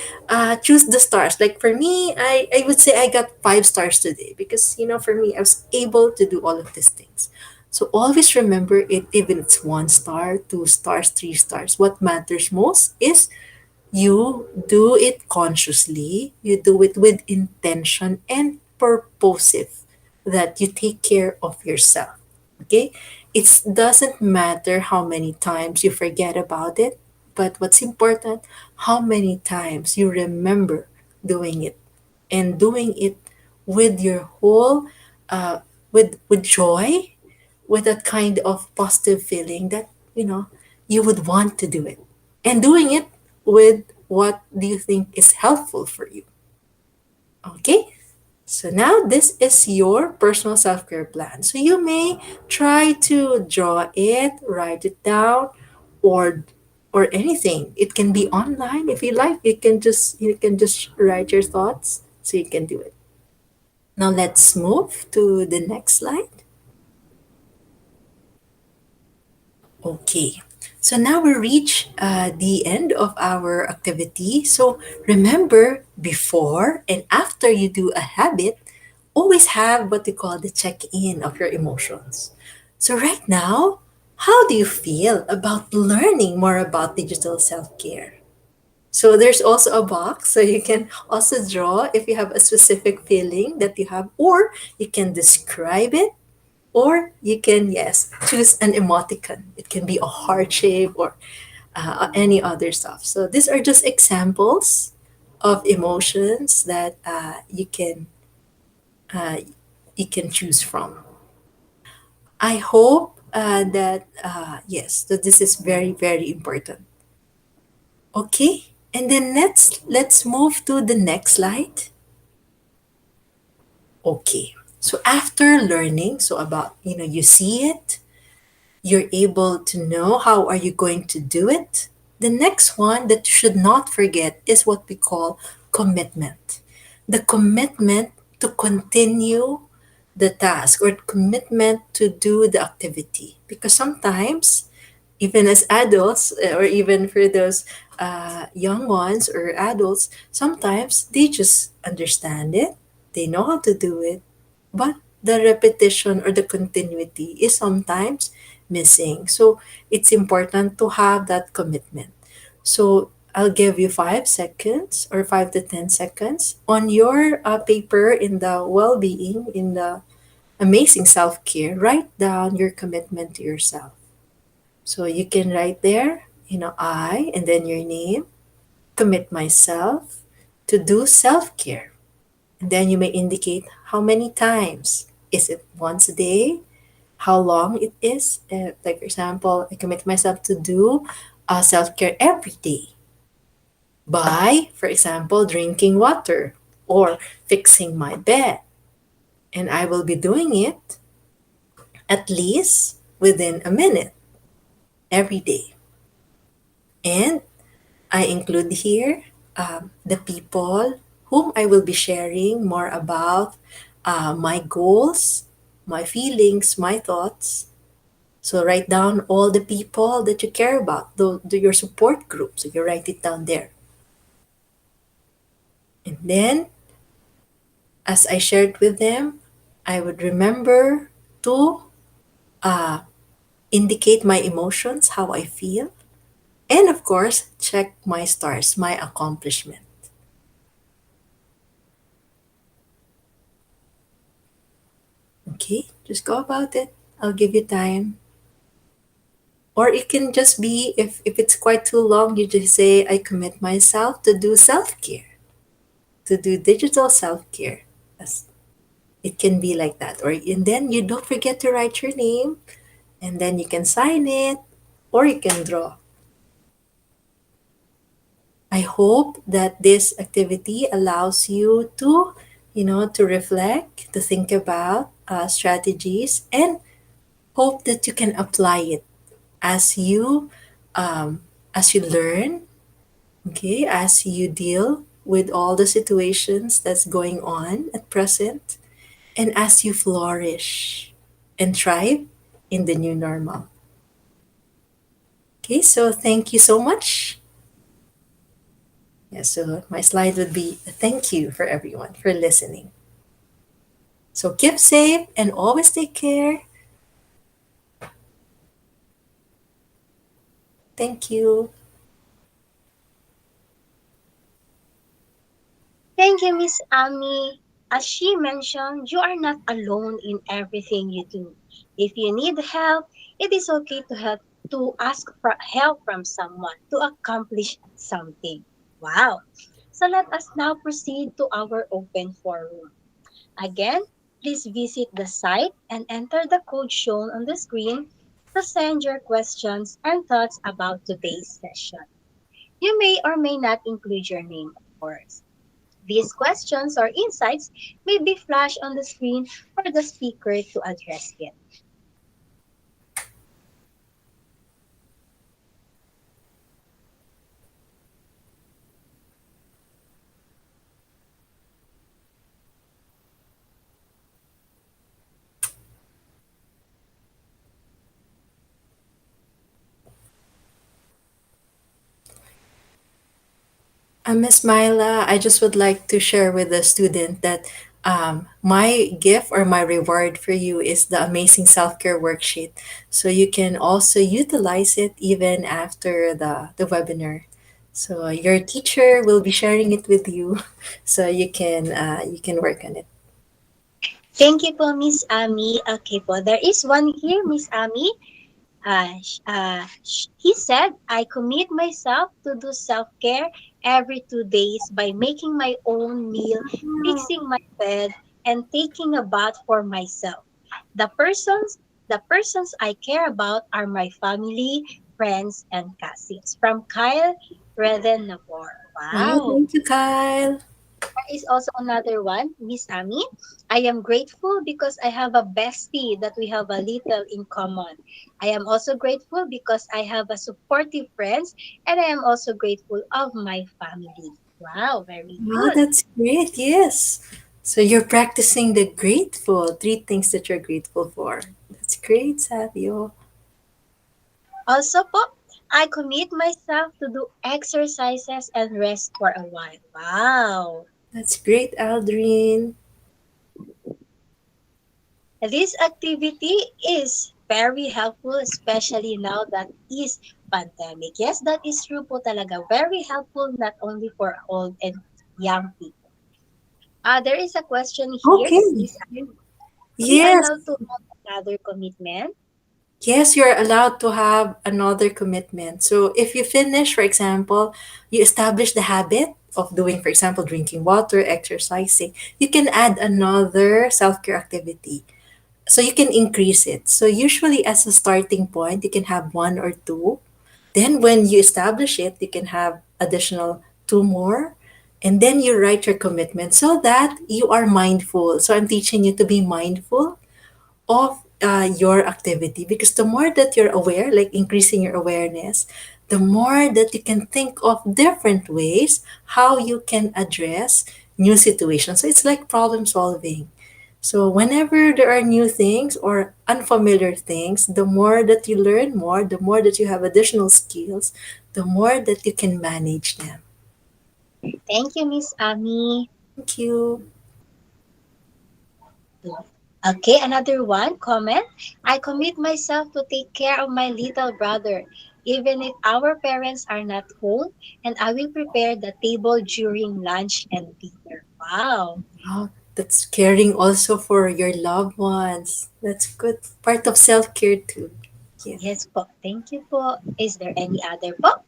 Speaker 2: choose the stars. Like for me, I would say I got 5 stars today, because, for me, I was able to do all of these things. So always remember it, even it's 1 star, 2 stars, 3 stars. What matters most is you do it consciously, you do it with intention and purposive, that you take care of yourself. Okay? It doesn't matter how many times you forget about it, but what's important, how many times you remember doing it, and doing it with your whole, with joy, with that kind of positive feeling that, you would want to do it, and doing it with what do you think is helpful for you. Okay, so now this is your personal self-care plan. So you may try to draw it, write it down, or anything. It can be online if you like. You can just write your thoughts, so you can do it. Now let's move to the next slide. Okay, so now we reach the end of our activity. So remember, before and after you do a habit, always have what we call the check in of your emotions. So, right now, how do you feel about learning more about digital self care? So, there's also a box, so you can also draw if you have a specific feeling that you have, or you can describe it, or you can, yes, choose an emoticon. It can be a heart shape, or any other stuff. So these are just examples of emotions that uh, you can choose from. I hope that yes, that this is very very important. Okay, and then let's move to the next slide. Okay. So after learning, so about, you see it, you're able to know how are you going to do it. The next one that you should not forget is what we call commitment. The commitment to continue the task or commitment to do the activity. Because sometimes, even as adults, or even for those young ones or adults, sometimes they just understand it, they know how to do it, but the repetition or the continuity is sometimes missing. So it's important to have that commitment. So I'll give you 5 seconds or 5 to 10 seconds on your paper in the well-being, in the amazing self-care. Write down your commitment to yourself. So you can write there, I, and then your name, commit myself to do self-care. And then you may indicate how many times. Is it once a day? How long it is? Like, for example, I commit myself to do self care every day by, for example, drinking water or fixing my bed. And I will be doing it at least within a minute every day. And I include here the people whom I will be sharing more about my goals, my feelings, my thoughts. So write down all the people that you care about, your support group. So you write it down there. And then, as I shared with them, I would remember to uh, indicate my emotions, how I feel, and of course, check my stars, my accomplishment. Okay, just go about it. I'll give you time. Or it can just be, if it's quite too long, you just say, I commit myself to do self care, to do digital self care. It can be like that. Or and then you don't forget to write your name, and then you can sign it, or you can draw. I hope that this activity allows you to, to reflect, to think about strategies, and hope that you can apply it as you um, as you learn, okay, as you deal with all the situations that's going on at present, and as you flourish and thrive in the new normal. Okay, so thank you so much. Yeah, so my slide would be a thank you for everyone for listening. So keep safe and always take care. Thank you.
Speaker 1: Thank you, Miss Ami. As she mentioned, you are not alone in everything you do. If you need help, it is okay to ask for help from someone to accomplish something. Wow. So let us now proceed to our open forum. Again, please visit the site and enter the code shown on the screen to send your questions and thoughts about today's session. You may or may not include your name, of course. These questions or insights may be flashed on the screen for the speaker to address it.
Speaker 2: Miss Myla, I just would like to share with the student that my gift or my reward for you is the amazing self care worksheet. So you can also utilize it even after the webinar. So your teacher will be sharing it with you, so you can work on it.
Speaker 1: Thank you po, Miss Ami. Okay po, there is one here, Miss Ami. He said, I commit myself to do self care every 2 days by making my own meal, fixing my bed, and taking a bath for myself. The persons the persons I care about are my family, friends, and cousins. From Kyle Reden Nabor.
Speaker 2: Oh,
Speaker 1: Wow.
Speaker 2: thank you, Kyle.
Speaker 1: is also another one, Miss Ami. I am grateful because I have a bestie that we have a little in common. I am also grateful because I have a supportive friends, and I am also grateful of my family. Wow, very
Speaker 2: Wow,
Speaker 1: good.
Speaker 2: that's great. Yes. So you're practicing the grateful, three things that you're grateful for. That's great, Savio.
Speaker 1: Also po, I commit myself to do exercises and rest for a while. Wow.
Speaker 2: That's great, Aldrin.
Speaker 1: This activity is very helpful, especially now that is pandemic. Yes, that is true po talaga. Very helpful not only for old and young people. There is a question here,
Speaker 2: Okay.
Speaker 1: Miss Anne. Are we
Speaker 2: Yes.
Speaker 1: allowed to have another commitment?
Speaker 2: Yes, you're allowed to have another commitment. So if you finish, for example, you establish the habit of doing, for example, drinking water, exercising, you can add another self-care activity. So you can increase it. So usually as a starting point, you can have one or two. Then when you establish it, you can have additional two more. And then you write your commitment so that you are mindful. So I'm teaching you to be mindful of your activity, because the more that you're aware, like increasing your awareness, the more that you can think of different ways how you can address new situations. So it's like problem solving. So whenever there are new things or unfamiliar things, the more that you learn more, the more that you have additional skills, the more that you can manage them.
Speaker 1: Thank you, Miss Ami.
Speaker 2: Thank you.
Speaker 1: Okay, another one comment. I commit myself to take care of my little brother, even if our parents are not home, and I will prepare the table during lunch and dinner. Wow.
Speaker 2: Wow, that's caring also for your loved ones. That's good. Part of self-care too. Yeah.
Speaker 1: Yes po. Thank you po. Is there any other po?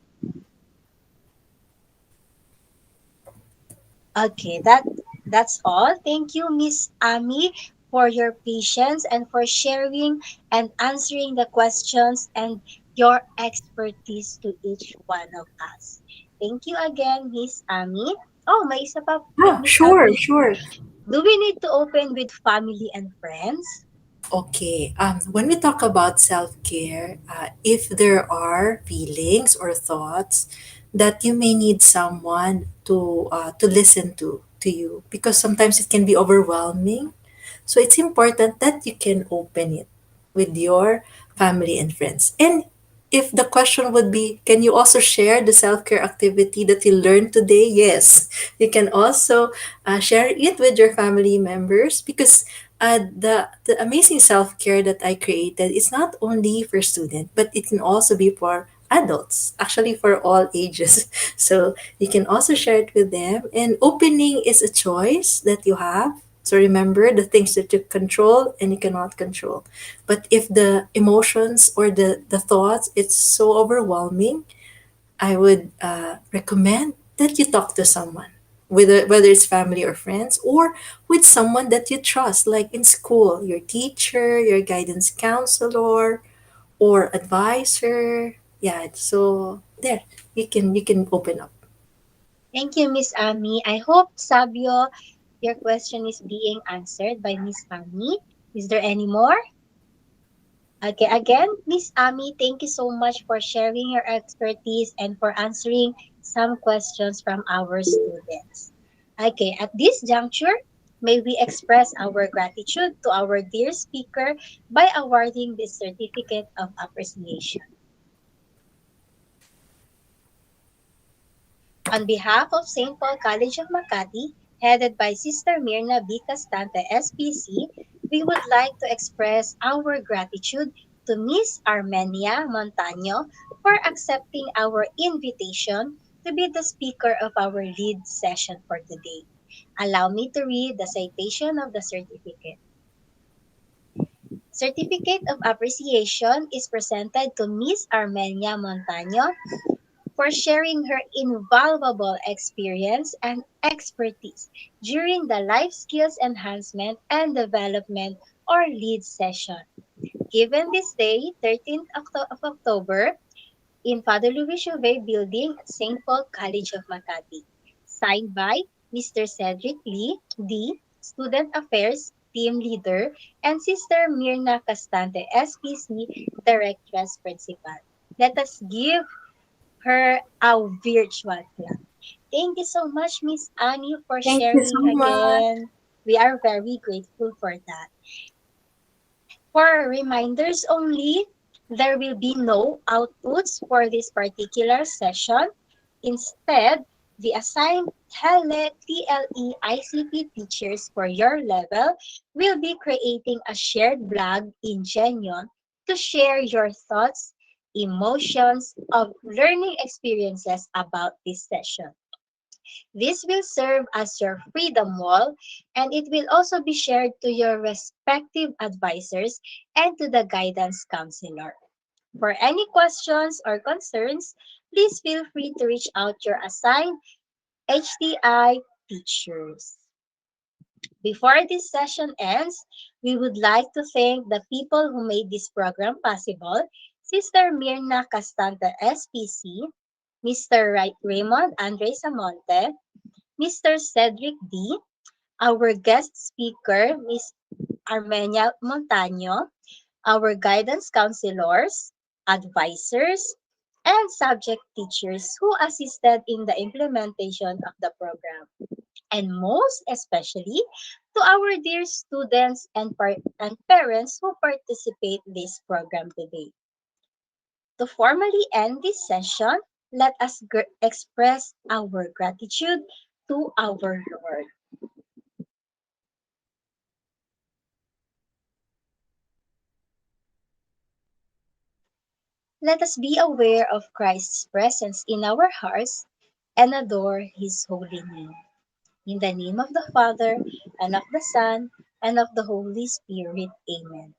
Speaker 1: Okay, that's all. Thank you, Miss Ami, for your patience and for sharing and answering the questions and your expertise to each one of us. Thank you again, Miss Ami. Oh, may isa pa,
Speaker 2: Ah,
Speaker 1: Miss
Speaker 2: sure,
Speaker 1: Ami.
Speaker 2: sure.
Speaker 1: Do we need to open with family and friends?
Speaker 2: Okay. When we talk about self-care, if there are feelings or thoughts that you may need someone to listen to you, because sometimes it can be overwhelming. So it's important that you can open it with your family and friends. And if the question would be, can you also share the self-care activity that you learned today? Yes, you can also share it with your family members, because the amazing self-care that I created is not only for students, but it can also be for adults, actually for all ages. So you can also share it with them. And opening is a choice that you have. So remember the things that you control and you cannot control. But if the emotions or the thoughts, it's so overwhelming, I would recommend that you talk to someone, whether it's family or friends, or with someone that you trust, like in school, your teacher, your guidance counselor, or advisor. Yeah, so there you can open up.
Speaker 1: Thank you, Miss Ami. I hope, Sabio, your question is being answered by Miss Ami. Is there any more? Okay, again, Miss Ami, thank you so much for sharing your expertise and for answering some questions from our students. Okay, at this juncture, may we express our gratitude to our dear speaker by awarding this certificate of appreciation. On behalf of St. Paul College of Makati, headed by Sister Mirna B. Castante, SPC, we would like to express our gratitude to Miss Armenia Montaño for accepting our invitation to be the speaker of our lead session for today. Allow me to read the citation of the certificate. Certificate of Appreciation is presented to Miss Armenia Montaño for sharing her invaluable experience and expertise during the Life Skills Enhancement and Development or LEAD session. Given this day, 13th of October, in Father Louis Chauvet Building at St. Paul College of Makati. Signed by Mr. Cedric Lee, D, Student Affairs Team Leader, and Sister Mirna Castante, SPC Directress Principal. Let us give her a virtual clap. Thank you so much, Miss Annie, for
Speaker 2: Thank you so
Speaker 1: sharing
Speaker 2: much.
Speaker 1: again. We are very grateful for that. For reminders only, there will be no outputs for this particular session. Instead, the assigned TLE ICT teachers for your level will be creating a shared blog in Genion to share your thoughts, emotions of learning experiences about this session. This will serve as your freedom wall, and it will also be shared to your respective advisors and to the guidance counselor. For any questions or concerns, please feel free to reach out your assigned HDI teachers. Before this session ends, we would like to thank the people who made this program possible: Sister Mirna Castanta, SPC, Mr. Raymond Andre Samonte, Mr. Cedric D., our guest speaker, Ms. Armenia Montaño, our guidance counselors, advisors, and subject teachers who assisted in the implementation of the program. And most especially to our dear students and parents who participate in this program today. To formally end this session, let us express our gratitude to our Lord. Let us be aware of Christ's presence in our hearts and adore his holy name. In the name of the Father, and of the Son, and of the Holy Spirit. Amen.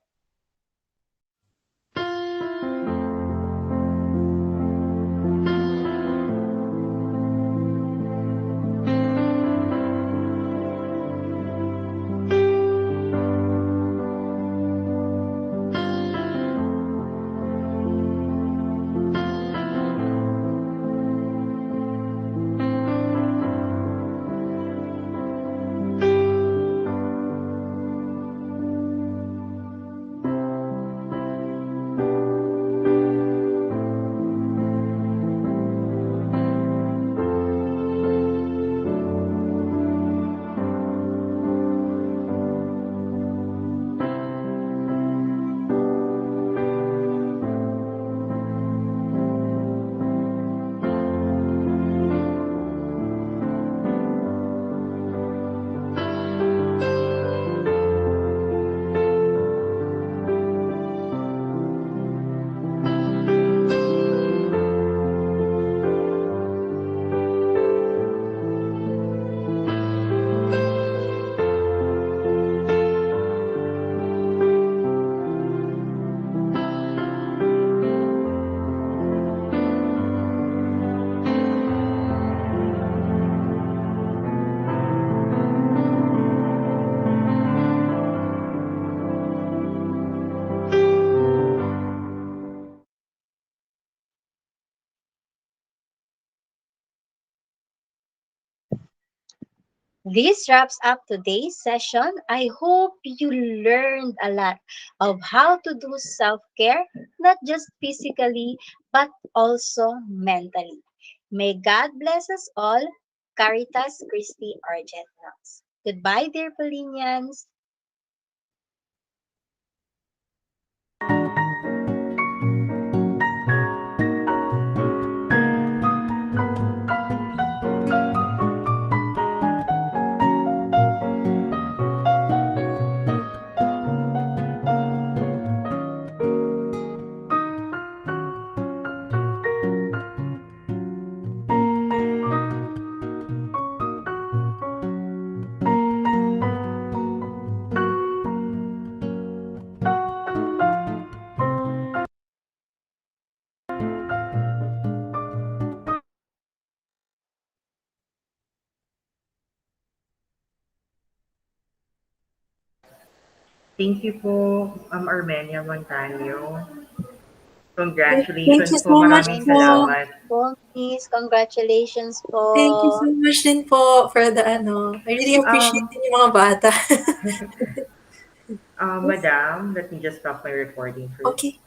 Speaker 1: This wraps up today's session. I hope you learned a lot of how to do self care, not just physically, but also mentally. May God bless us all. Caritas Christi Argent Nox. Goodbye, dear Polinians.
Speaker 3: Thank you po, Armenia Montaño.
Speaker 2: Thank you
Speaker 3: Congratulations
Speaker 2: so
Speaker 3: po.
Speaker 2: much
Speaker 3: Maraming
Speaker 1: Thank
Speaker 2: po.
Speaker 1: you so
Speaker 3: salamat.
Speaker 1: much po, Miss. Congratulations
Speaker 2: Thank you
Speaker 1: po.
Speaker 2: so much din po for the ano. I really appreciate
Speaker 3: Um,
Speaker 2: din yung mga bata.
Speaker 3: Madam, let me just stop my recording first.
Speaker 2: Okay.